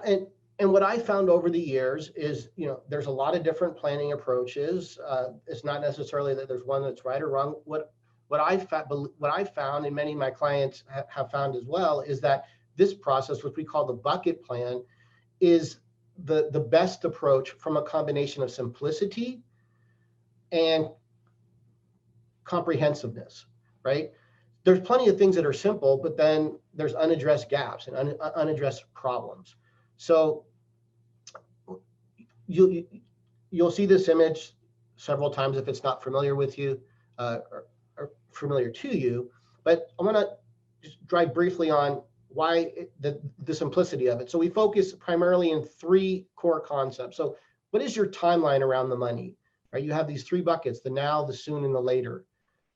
And what I found over the years is, there's a lot of different planning approaches. It's not necessarily that there's one that's right or wrong. What I found, and many of my clients have found as well, is that this process, which we call the bucket plan, is the best approach from a combination of simplicity and comprehensiveness, right? There's plenty of things that are simple, but then there's unaddressed gaps and unaddressed problems. So you'll see this image several times if it's not familiar with you or familiar to you, but I want to just drive briefly on why the simplicity of it. So we focus primarily in three core concepts. So what is your timeline around the money, right? You have these three buckets: the now, the soon, and the later,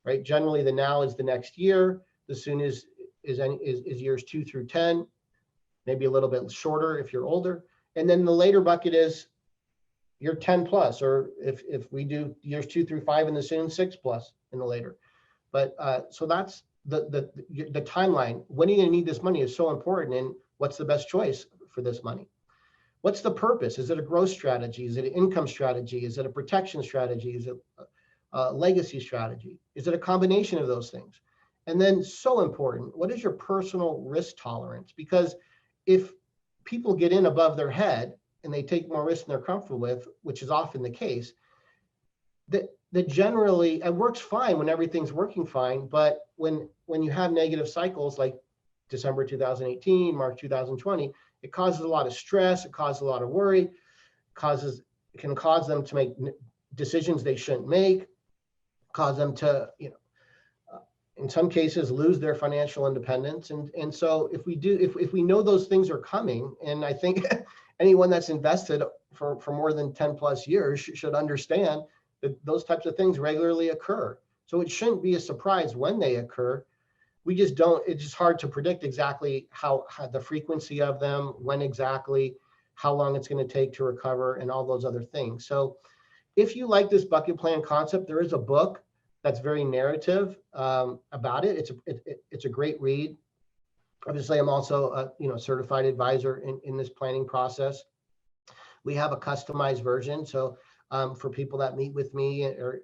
right? Generally, the now is the next year. The soon is years 2 through 10, maybe a little bit shorter if you're older. And then the later bucket is year 10 plus, or if we do years 2 through 5 in the soon, 6 plus in the later. But so that's the timeline. When are you going to need this money is so important, and what's the best choice for this money? What's the purpose? Is it a growth strategy? Is it an income strategy? Is it a protection strategy? Is it a legacy strategy? Is it a combination of those things? And then, so important, what is your personal risk tolerance? Because if people get in above their head and they take more risk than they're comfortable with, which is often the case, that generally, it works fine when everything's working fine, but when you have negative cycles like December 2018, March 2020, it causes a lot of stress, it causes a lot of worry, it can cause them to make decisions they shouldn't make, cause them to, in some cases, lose their financial independence. And so if we know those things are coming, and I think anyone that's invested for more than 10 plus years should understand that those types of things regularly occur. So it shouldn't be a surprise when they occur. It's just hard to predict exactly how the frequency of them, when exactly, how long it's going to take to recover, and all those other things. So if you like this bucket plan concept, there is a book that's very narrative about it. It's a great read. Obviously, I'm also a certified advisor in this planning process. We have a customized version. So for people that meet with me, or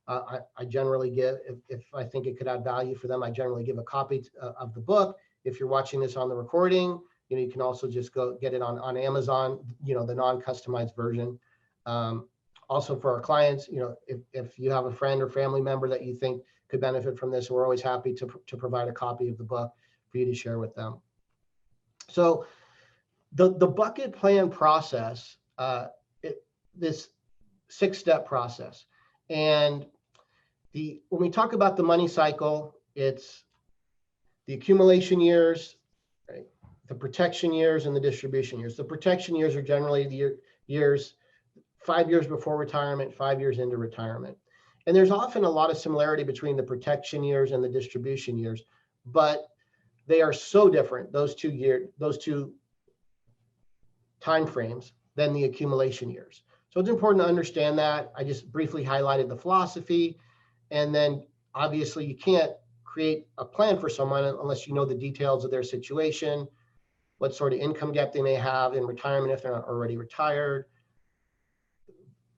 I generally give, if I think it could add value for them, I generally give a copy of the book. If you're watching this on the recording, you can also just go get it on Amazon, the non-customized version. Also for our clients, if you have a friend or family member that you think could benefit from this, we're always happy to provide a copy of the book for you to share with them. So the bucket plan process, this 6-step process, and when we talk about the money cycle, it's the accumulation years, right? The protection years, and the distribution years. The protection years are generally the years 5 years before retirement, 5 years into retirement. And there's often a lot of similarity between the protection years and the distribution years, but they are so different, those two time frames, than the accumulation years. So it's important to understand that. I just briefly highlighted the philosophy, and then obviously you can't create a plan for someone unless you know the details of their situation, what sort of income gap they may have in retirement if they're not already retired,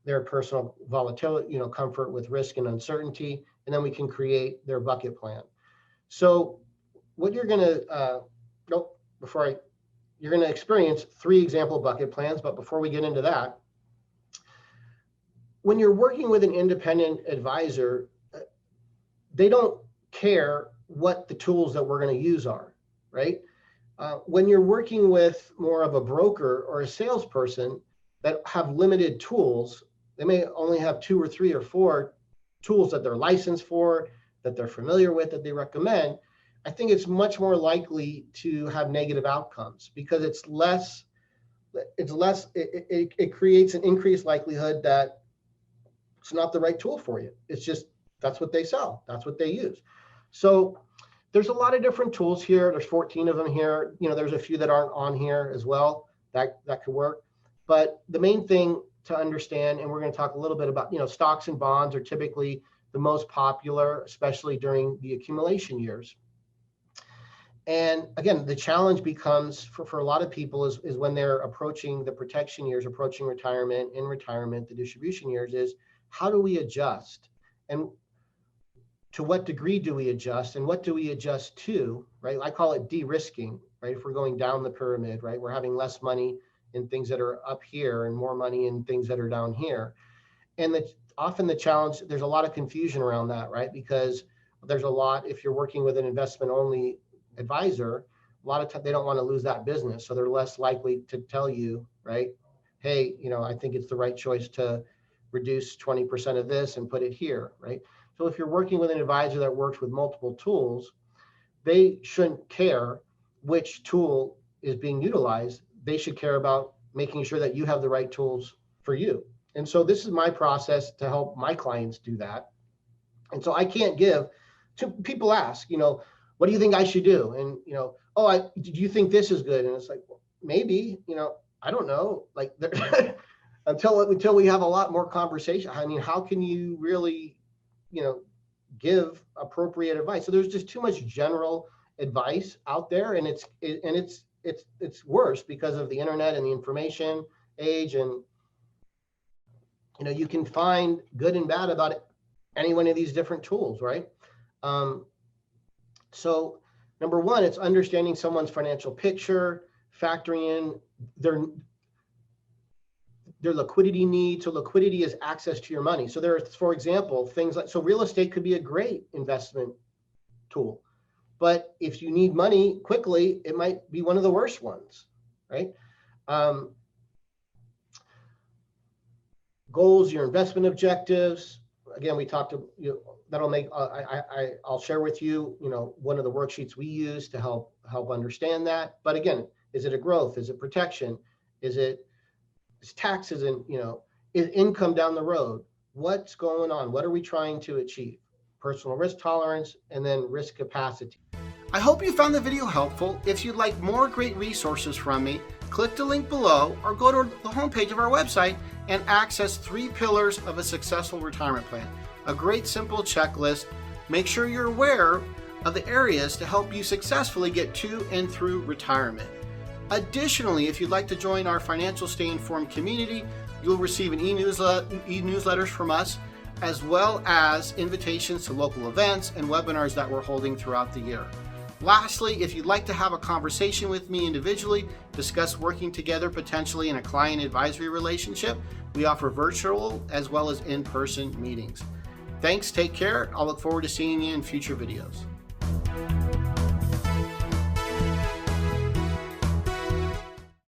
their personal volatility, comfort with risk and uncertainty, and then we can create their bucket plan. So what you're going to, you're going to experience 3 example bucket plans, but before we get into that, when you're working with an independent advisor, they don't care what the tools that we're going to use are, right? When you're working with more of a broker or a salesperson that have limited tools, they may only have 2 or 3 or 4 tools that they're licensed for, that they're familiar with, that they recommend. I think it's much more likely to have negative outcomes because it creates an increased likelihood that it's not the right tool for you. It's just, that's what they sell. That's what they use. So there's a lot of different tools here. There's 14 of them here. There's a few that aren't on here as well that could work. But the main thing to understand, and we're going to talk a little bit about, stocks and bonds are typically the most popular, especially during the accumulation years. And again, the challenge becomes for a lot of people is when they're approaching the protection years, approaching retirement, in retirement, the distribution years, is how do we adjust? And to what degree do we adjust, and what do we adjust to, right? I call it de-risking, right? If we're going down the pyramid, right? We're having less money in things that are up here and more money in things that are down here. And often the challenge, there's a lot of confusion around that, right? Because there's a lot, if you're working with an investment only advisor, a lot of times they don't want to lose that business. So they're less likely to tell you, right? Hey, I think it's the right choice to reduce 20% of this and put it here, right? So if you're working with an advisor that works with multiple tools, they shouldn't care which tool is being utilized. They should care about making sure that you have the right tools for you. And so this is my process to help my clients do that. And so I can't give to people ask, what do you think I should do? And, do you think this is good? And it's like, well, maybe, I don't know, like until we have a lot more conversation. I mean, how can you really, give appropriate advice? So there's just too much general advice out there, and it's worse because of the internet and the information age. And, you can find good and bad about any one of these different tools, right? So number one, it's understanding someone's financial picture, factoring in their liquidity needs. So liquidity is access to your money. So there's, for example, things like, so real estate could be a great investment tool, but if you need money quickly, it might be one of the worst ones, right? Goals, your investment objectives. Again, we talked to that'll make I'll share with you, one of the worksheets we use to help understand that. But again, is it a growth? Is it protection? Is taxes, and is income down the road? What's going on? What are we trying to achieve? Personal risk tolerance, and then risk capacity. I hope you found the video helpful. If you'd like more great resources from me, click the link below or go to the homepage of our website and access 3 pillars of a successful retirement plan. A great simple checklist. Make sure you're aware of the areas to help you successfully get to and through retirement. Additionally, if you'd like to join our Financial Stay Informed community, you'll receive an e-newsletters from us, as well as invitations to local events and webinars that we're holding throughout the year. Lastly, if you'd like to have a conversation with me individually, discuss working together potentially in a client advisory relationship, we offer virtual as well as in-person meetings. Thanks, take care. I'll look forward to seeing you in future videos.